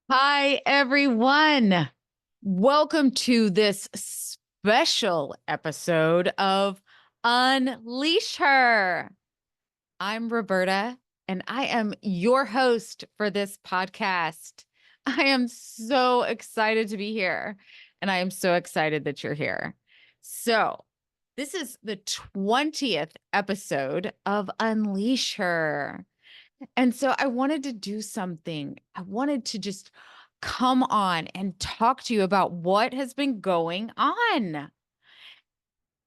Hi, everyone. Welcome to this special episode of Unleash Her. I'm Roberta, and I am your host for this podcast. I am so excited to be here, and I am so excited that you're here. So, this is the 20th episode of Unleash Her. And so I wanted to do something. I wanted to just come on and talk to you about what has been going on.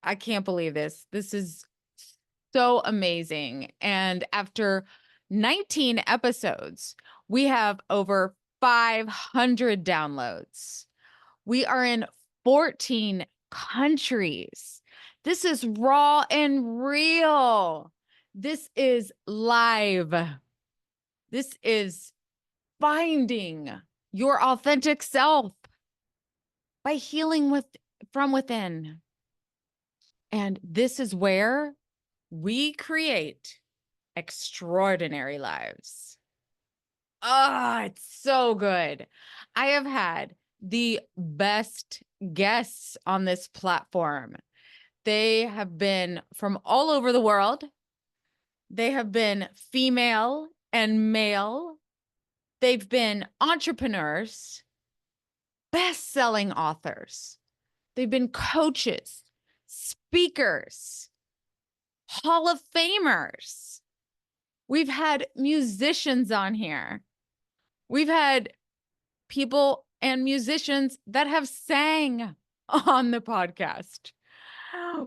I can't believe this. This is so amazing. And after 19 episodes, we have over 500 downloads. We are in 14 countries. This is raw and real. This is live. This is finding your authentic self by healing from within. And this is where we create extraordinary lives. Oh, it's so good. I have had the best guests on this platform. They have been from all over the world. They have been female and male. They've been entrepreneurs, best-selling authors. They've been coaches, speakers, Hall of Famers. We've had musicians on here. We've had people and musicians that have sang on the podcast.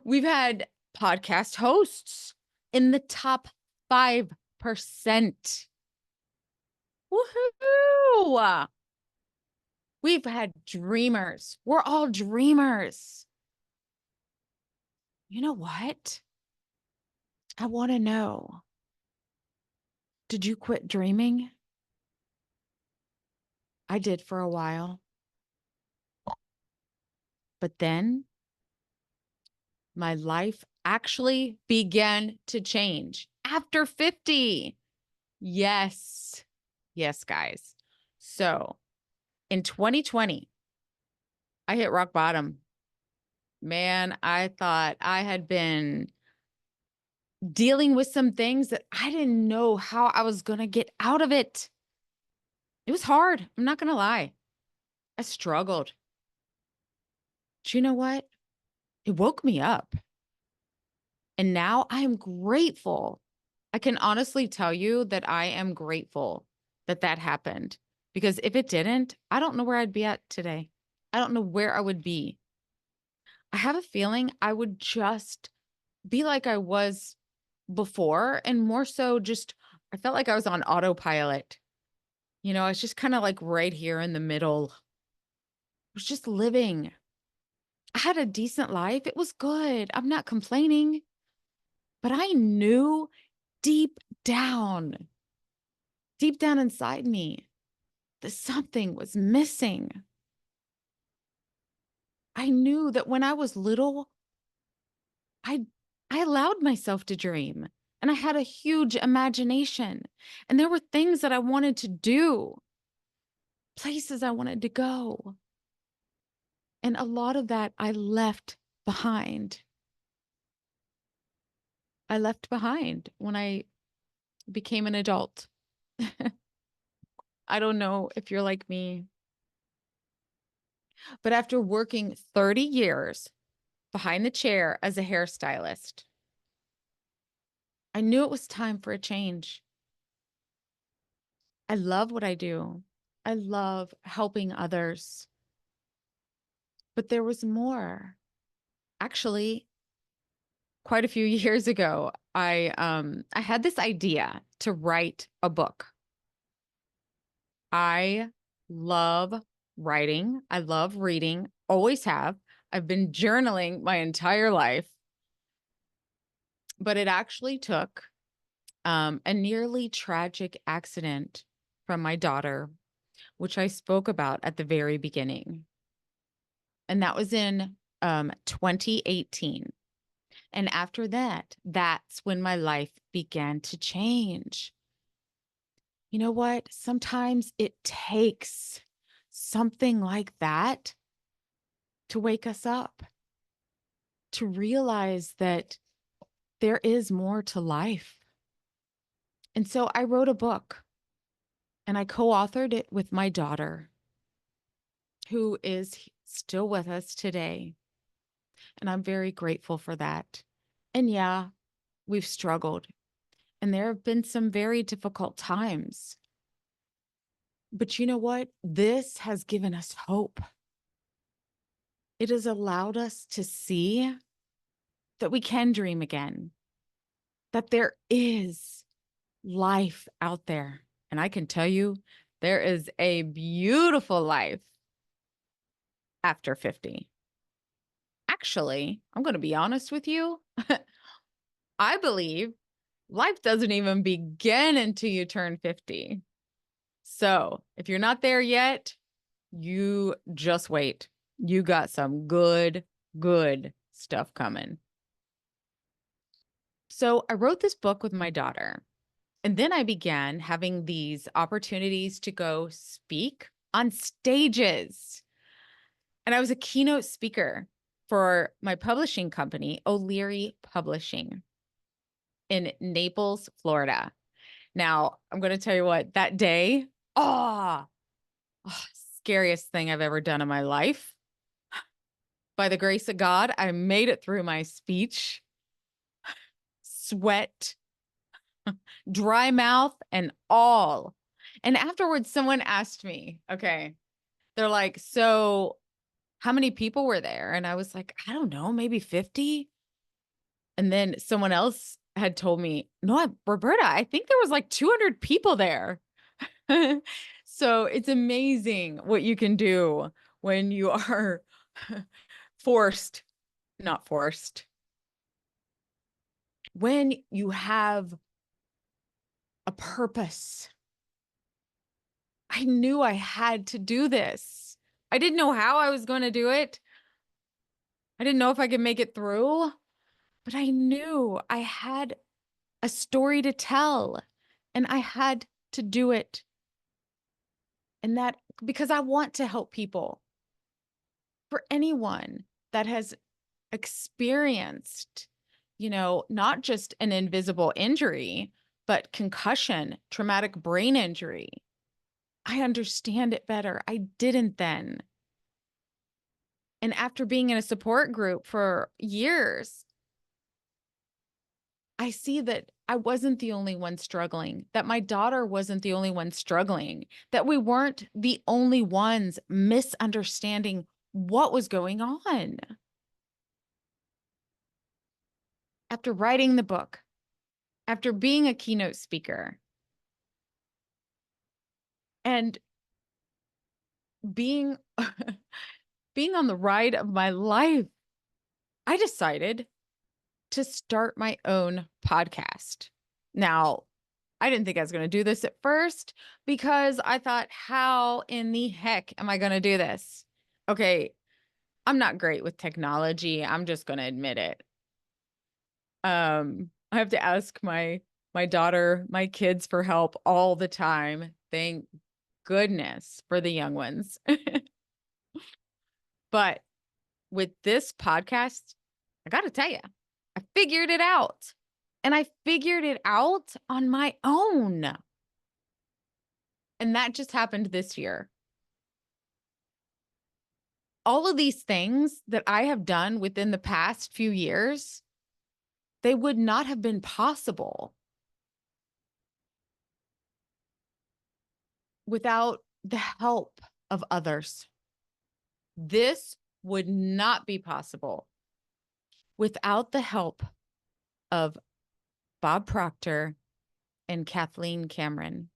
We've had podcast hosts in the top 5%. Woohoo! We've had dreamers. We're all dreamers. You know what? I want to know, did you quit dreaming? I did for a while. But then my life actually began to change after 50. Yes. Yes, guys. So in 2020, I hit rock bottom. Man, I thought I had been dealing with some things that I didn't know how I was going to get out of it. It was hard. I'm not going to lie. I struggled. But you know what? It woke me up. And now I am grateful. I can honestly tell you that I am grateful that that happened, because if it didn't, I don't know where I'd be at today. I don't know where I would be. I have a feeling I would just be like I was before, and more so just, I felt like I was on autopilot. I was just kind of like right here in the middle. I was just living. I had a decent life. It was good. I'm not complaining, but I knew deep down, deep down inside me, that something was missing. I knew that when I was little, I I allowed myself to dream, and I had a huge imagination, and there were things that I wanted to do, places I wanted to go. And a lot of that I left behind. I left behind when I became an adult. I don't know if you're like me, but after working 30 years behind the chair as a hairstylist, I knew it was time for a change. I love what I do. I love helping others. But there was more. Actually, quite a few years ago, I had this idea to write a book. I love writing. I love reading. Always have. I've been journaling my entire life. But it actually took a nearly tragic accident from my daughter, which I spoke about at the very beginning. And that was in 2018. And after that, that's when my life began to change. You know what? Sometimes it takes something like that to wake us up, to realize that there is more to life. And so I wrote a book and I co-authored it with my daughter, who is still with us today. And I'm very grateful for that. And yeah, we've struggled and there have been some very difficult times. But you know what? This has given us hope. It has allowed us to see that we can dream again, that there is life out there. And I can tell you, there is a beautiful life after 50. Actually, I'm going to be honest with you. I believe life doesn't even begin until you turn 50. So if you're not there yet, you just wait. You got some good stuff coming. So I wrote this book with my daughter, and then I began having these opportunities to go speak on stages. And I was a keynote speaker for my publishing company, O'Leary Publishing, in Naples, Florida. Now, I'm going to tell you what, that day, oh, scariest thing I've ever done in my life. By the grace of God, I made it through my speech, sweat, dry mouth, and all. And afterwards, someone asked me, okay, they're like, so how many people were there? And I was like, I don't know, maybe 50. And then someone else had told me, no, Roberta, I think there was like 200 people there. So it's amazing what you can do when you are not forced, when you have a purpose. I knew I had to do this. I didn't know how I was going to do it. I didn't know if I could make it through, but I knew I had a story to tell and I had to do it. And that because I want to help people. For anyone that has experienced, not just an invisible injury, but concussion, traumatic brain injury, I understand it better. I didn't then. And after being in a support group for years, I see that I wasn't the only one struggling, that my daughter wasn't the only one struggling, that we weren't the only ones misunderstanding what was going on. After writing the book, after being a keynote speaker, and being being on the ride of my life, I decided to start my own podcast. Now, I didn't think I was going to do this at first because I thought, how in the heck am I going to do this? Okay, I'm not great with technology. I'm just going to admit it. I have to ask my daughter, my kids for help all the time. Thank goodness for the young ones. But with this podcast, I got to tell you, I figured it out. And I figured it out on my own. And that just happened this year. All of these things that I have done within the past few years, they would not have been possible without the help of others. This would not be possible without the help of Bob Proctor and Kathleen Cameron,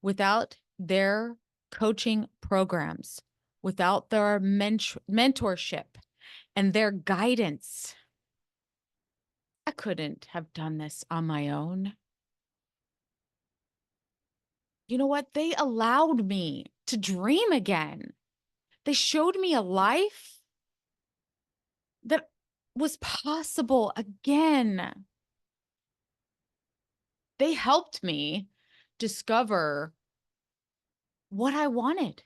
without their coaching programs, without their mentorship and their guidance. I couldn't have done this on my own. You know what? They allowed me to dream again. They showed me a life that was possible again. They helped me discover what I wanted,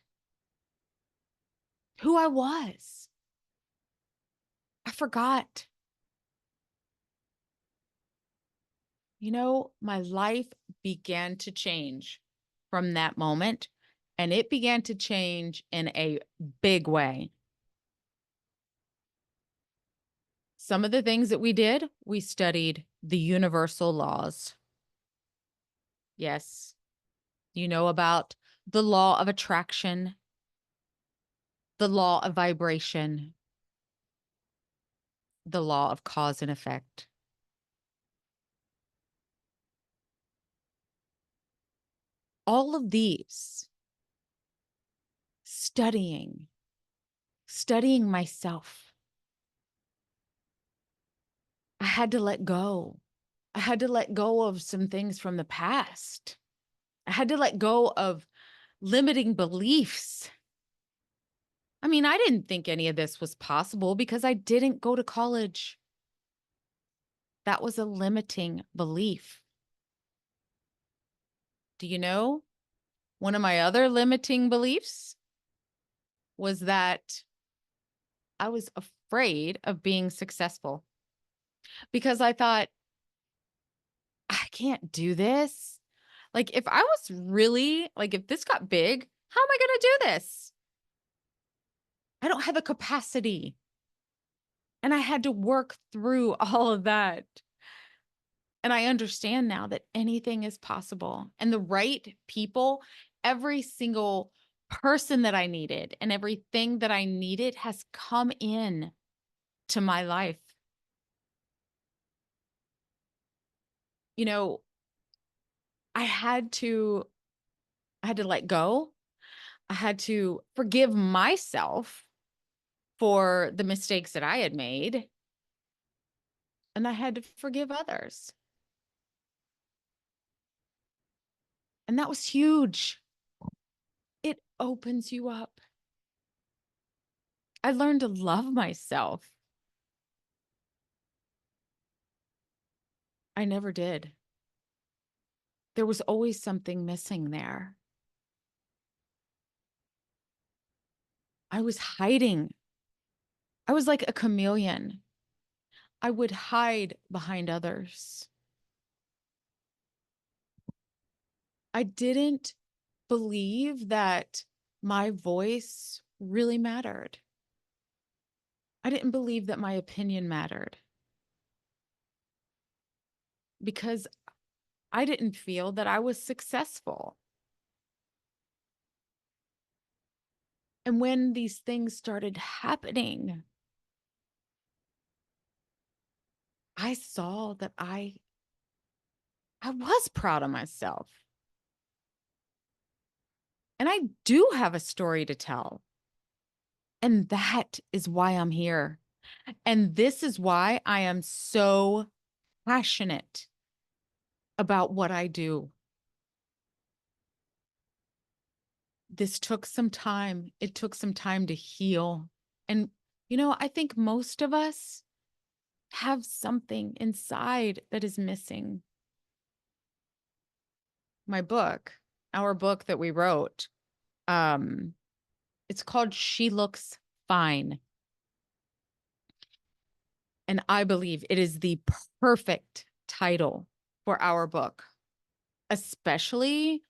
who I was. I forgot. My life began to change from that moment, and it began to change in a big way. Some of the things that we did, we studied the universal laws. Yes, you know about the law of attraction, the law of vibration, the law of cause and effect. All of these, studying myself, I had to let go. I had to let go of some things from the past. I had to let go of limiting beliefs. I mean, I didn't think any of this was possible because I didn't go to college. That was a limiting belief. Do you know? One of my other limiting beliefs was that I was afraid of being successful because I thought, I can't do this. Like, if I was really, like, if this got big, how am I going to do this? I don't have the capacity. And I had to work through all of that. And I understand now that anything is possible. And the right people, every single person that I needed and everything that I needed has come in to my life. You know, I had to let go. I had to forgive myself for the mistakes that I had made. And I had to forgive others. And that was huge. It opens you up. I learned to love myself. I never did. There was always something missing there. I was hiding. I was like a chameleon. I would hide behind others. I didn't believe that my voice really mattered. I didn't believe that my opinion mattered because I didn't feel that I was successful. And when these things started happening, I saw that I was proud of myself. And I do have a story to tell. And that is why I'm here. And this is why I am so passionate about what I do. This took some time. It took some time to heal. And, I think most of us have something inside that is missing. My book, our book that we wrote, it's called She Looks Fine. And I believe it is the perfect title for our book, especially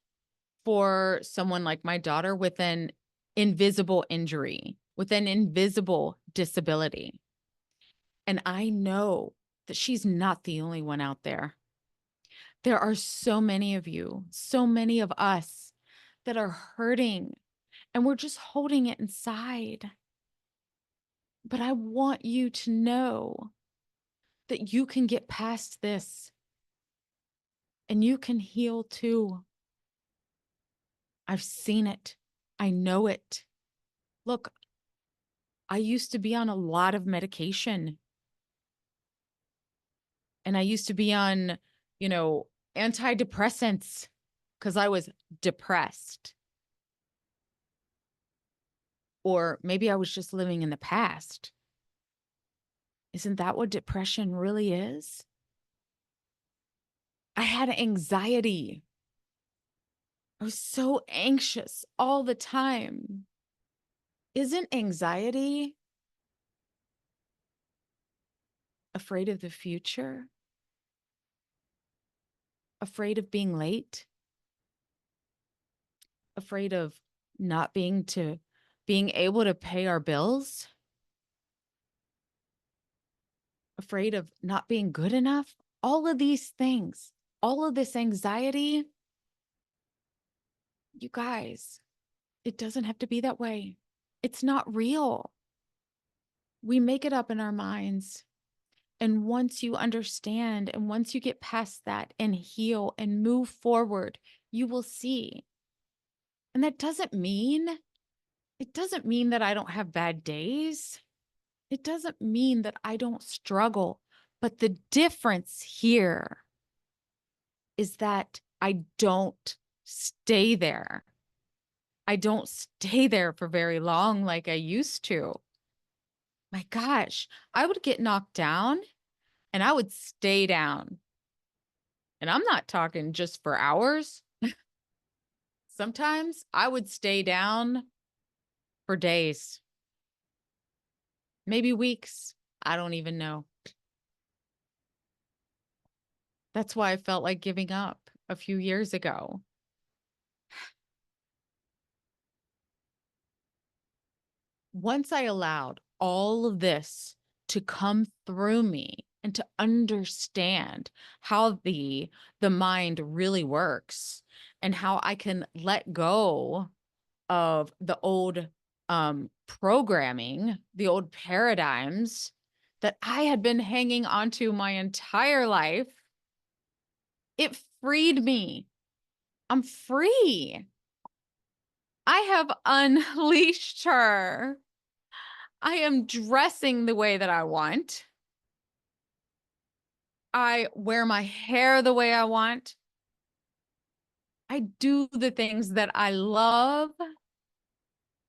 for someone like my daughter with an invisible injury, with an invisible disability. And I know that she's not the only one out there. There are so many of you, so many of us that are hurting, and we're just holding it inside. But I want you to know that you can get past this and you can heal too. I've seen it. I know it. Look, I used to be on a lot of medication, and I used to be on, antidepressants because I was depressed. Or maybe I was just living in the past. Isn't that what depression really is? I had anxiety. I was so anxious all the time. Isn't anxiety afraid of the future? Afraid of being late? Afraid of not being able to pay our bills? Afraid of not being good enough? All of these things, all of this anxiety, you guys, it doesn't have to be that way. It's not real. We make it up in our minds. And once you understand and once you get past that and heal and move forward, you will see. And that it doesn't mean that I don't have bad days. It doesn't mean that I don't struggle. But the difference here is that I don't stay there. I don't stay there for very long like I used to. My gosh, I would get knocked down and I would stay down. And I'm not talking just for hours. Sometimes I would stay down for days, maybe weeks. I don't even know. That's why I felt like giving up a few years ago. Once I allowed all of this to come through me and to understand how the mind really works and how I can let go of the old programming, the old paradigms that I had been hanging onto my entire life, it freed me. I'm free. I have unleashed her. I am dressing the way that I want. I wear my hair the way I want. I do the things that I love.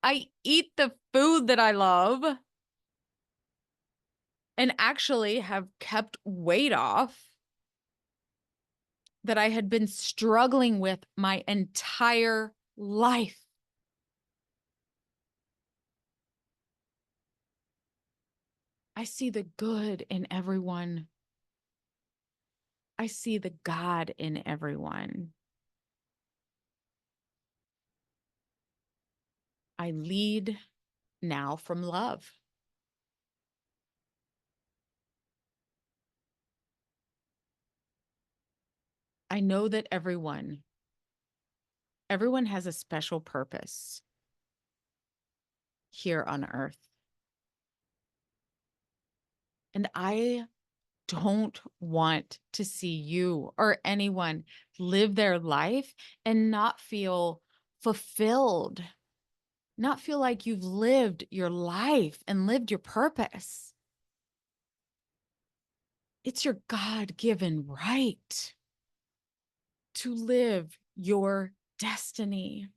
I eat the food that I love and actually have kept weight off that I had been struggling with my entire life. I see the good in everyone. I see the God in everyone. I lead now from love. I know that everyone has a special purpose here on earth. And I don't want to see you or anyone live their life and not feel fulfilled, not feel like you've lived your life and lived your purpose. It's your God-given right to live your destiny.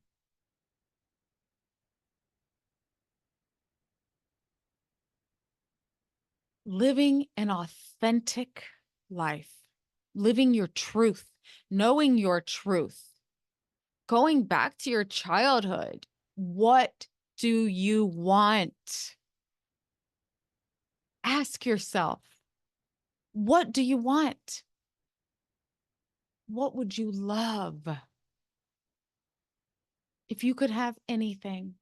Living an authentic life, living your truth, knowing your truth, going back to your childhood. What do you want? Ask yourself, what do you want? What would you love? If you could have anything,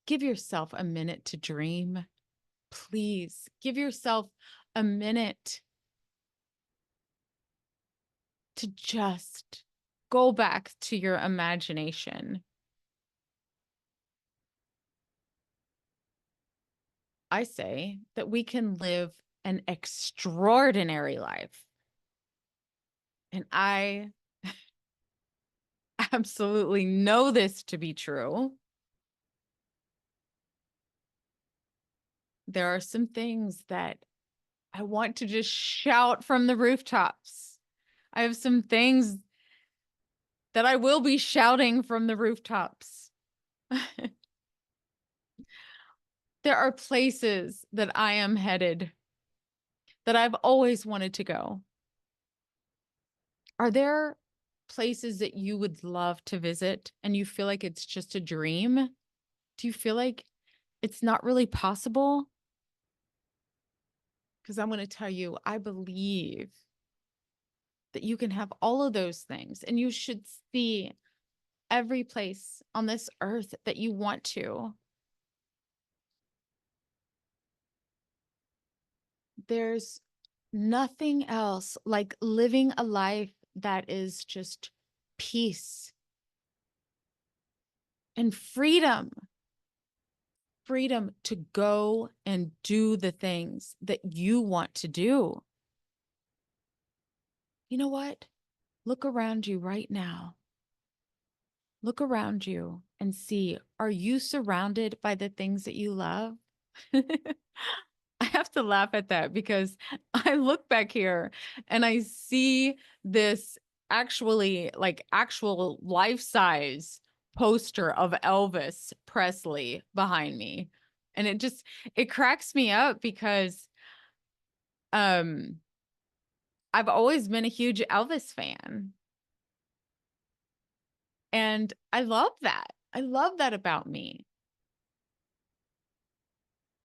give yourself a minute to dream. Please give yourself a minute to just go back to your imagination. I say that we can live an extraordinary life. And I absolutely know this to be true. There are some things that I want to just shout from the rooftops. I have some things that I will be shouting from the rooftops. There are places that I am headed that I've always wanted to go. Are there places that you would love to visit and you feel like it's just a dream? Do you feel like it's not really possible? Because I'm going to tell you, I believe that you can have all of those things, and you should see every place on this earth that you want to. There's nothing else like living a life that is just peace and freedom. Freedom to go and do the things that you want to do. You know what? Look around you right now. Look around you and see, are you surrounded by the things that you love? I have to laugh at that because I look back here and I see this actually like actual life-size poster of Elvis Presley behind me. And it cracks me up because um I've always been a huge Elvis fan. And I love that. I love that about me.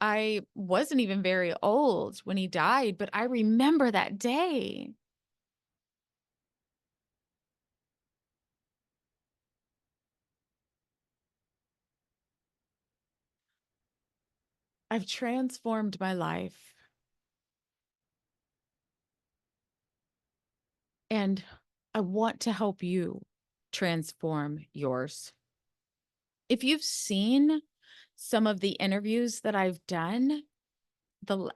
I wasn't even very old when he died, but I remember that day. I've transformed my life, and I want to help you transform yours. If you've seen some of the interviews that I've done the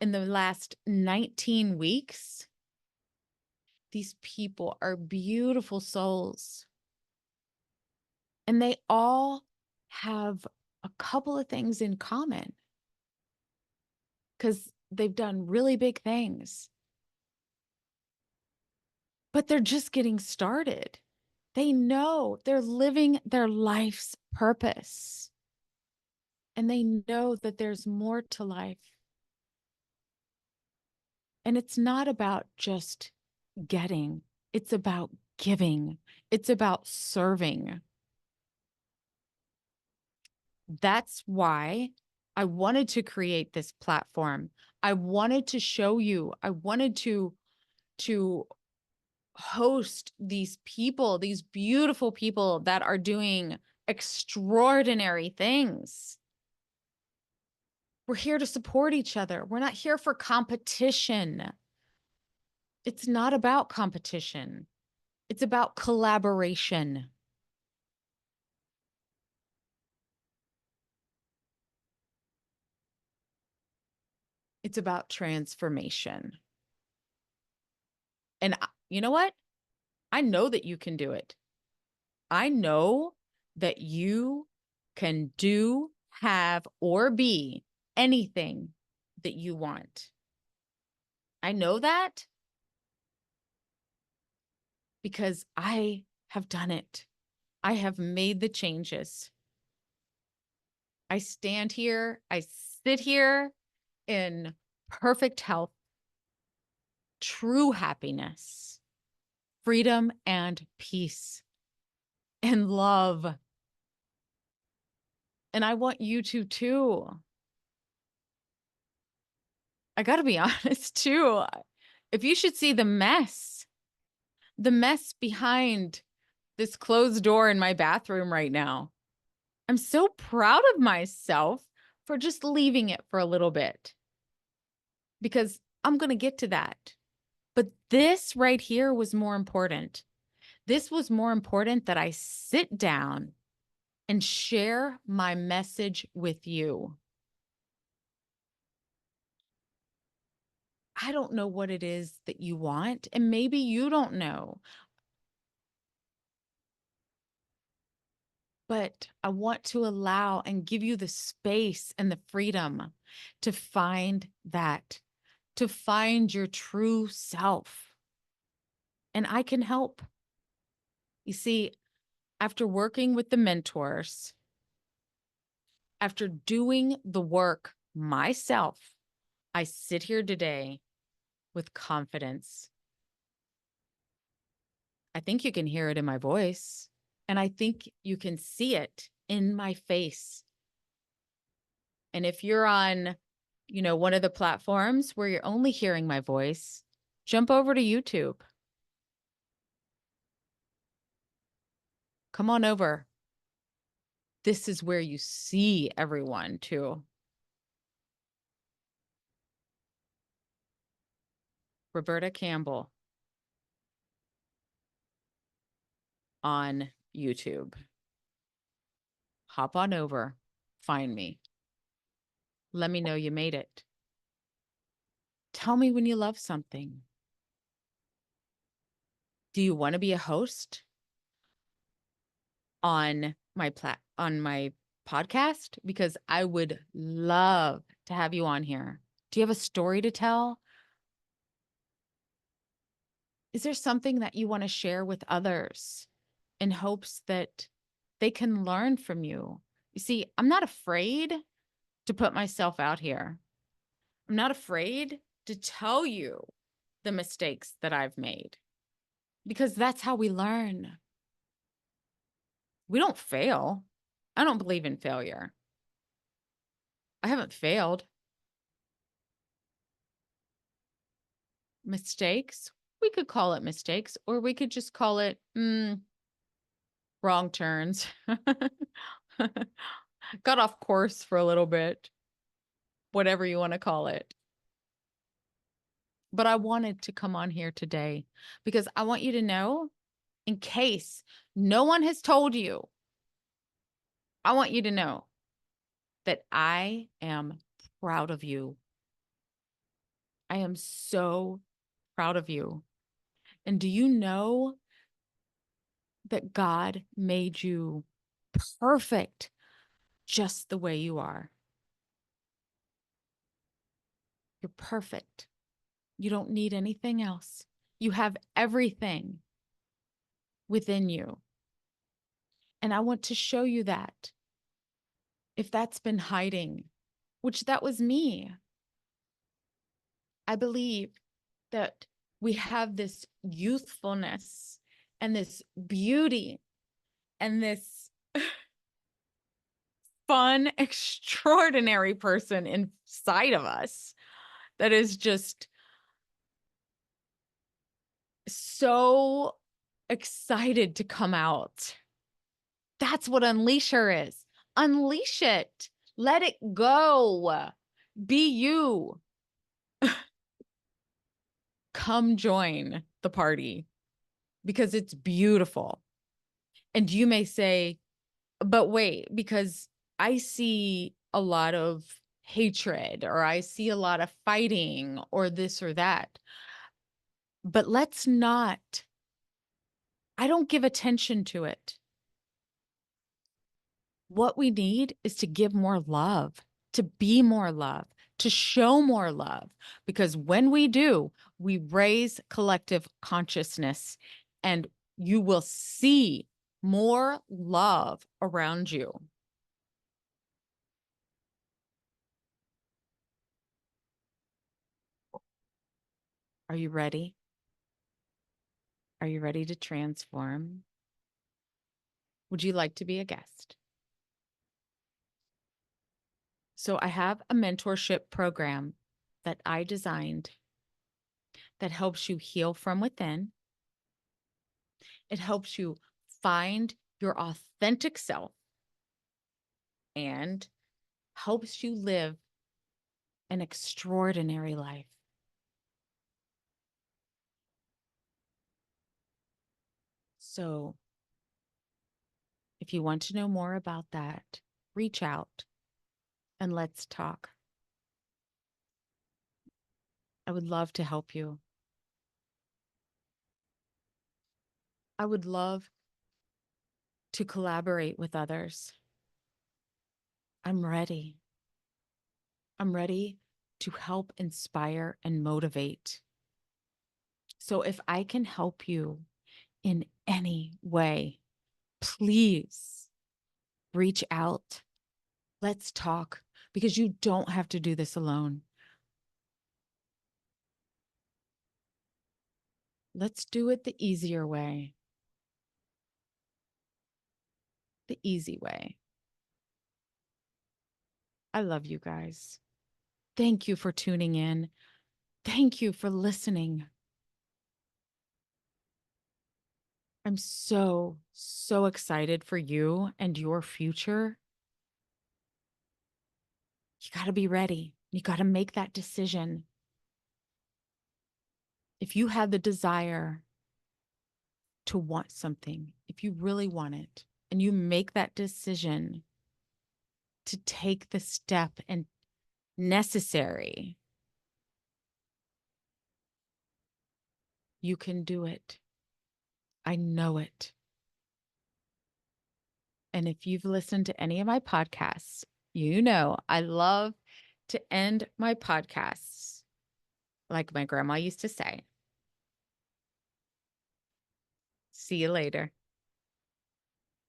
in the last 19 weeks, these people are beautiful souls. And they all have a couple of things in common because they've done really big things, but they're just getting started. They know they're living their life's purpose, and they know that there's more to life. And it's not about just getting, it's about giving, it's about serving. That's why I wanted to create this platform. I wanted to show you, I wanted to host these people, these beautiful people that are doing extraordinary things. We're here to support each other. We're not here for competition. It's not about competition. It's about collaboration. It's about transformation. And you know what? I know that you can do it. I know that you can do, have, or be anything that you want. I know that because I have done it. I have made the changes. I stand here, I sit here in perfect health, true happiness, freedom and peace and love. And I want you to too. I got to be honest too. If you should see the mess behind this closed door in my bathroom right now, I'm so proud of myself for just leaving it for a little bit because I'm going to get to that. But this right here was more important. This was more important that I sit down and share my message with you. I don't know what it is that you want, and maybe you don't know, but I want to allow and give you the space and the freedom to find that, to find your true self. And I can help. You see, after working with the mentors, after doing the work myself, I sit here today with confidence. I think you can hear it in my voice. And I think you can see it in my face. And if you're on, one of the platforms where you're only hearing my voice, jump over to YouTube. Come on over. This is where you see everyone too. Roberta Campbell on YouTube. Hop on over, find me. Let me know you made it. Tell me when you love something. Do you want to be a host on my podcast? Because I would love to have you on here. Do you have a story to tell? Is there something that you want to share with others in hopes that they can learn from you? You see, I'm not afraid to put myself out here. I'm not afraid to tell you the mistakes that I've made because that's how we learn. We don't fail. I don't believe in failure. I haven't failed. Mistakes, we could call it mistakes, or we could just call it wrong turns. Got off course for a little bit, whatever you want to call it. But I wanted to come on here today because I want you to know, in case no one has told you, I want you to know that I am proud of you. I am so proud of you. And do you know that God made you perfect just the way you are? You're perfect. You don't need anything else. You have everything within you. And I want to show you that. If that's been hiding, which that was me, I believe that we have this youthfulness and this beauty and this fun, extraordinary person inside of us that is just so excited to come out. That's what UnleashHer is. Unleash it. Let it go. Be you. Come join the party because it's beautiful. And you may say, but wait, because I see a lot of hatred or I see a lot of fighting or this or that. But let's not, I don't give attention to it. What we need is to give more love, to be more love, to show more love. Because when we do, we raise collective consciousness and you will see more love around you. Are you ready? Are you ready to transform? Would you like to be a guest? So I have a mentorship program that I designed that helps you heal from within. It helps you find your authentic self and helps you live an extraordinary life. So if you want to know more about that, reach out and let's talk. I would love to help you. I would love to collaborate with others. I'm ready. I'm ready to help inspire and motivate. So if I can help you in any way, please reach out. Let's talk because you don't have to do this alone. Let's do it the easier way. easy way. I love you guys. Thank you for tuning in. Thank you for listening. I'm so, so excited for you and your future. You got to be ready. You got to make that decision. If you have the desire to want something, if you really want it, and you make that decision to take the step and necessary, you can do it. I know it. And if you've listened to any of my podcasts, you know I love to end my podcasts like my grandma used to say. See you later.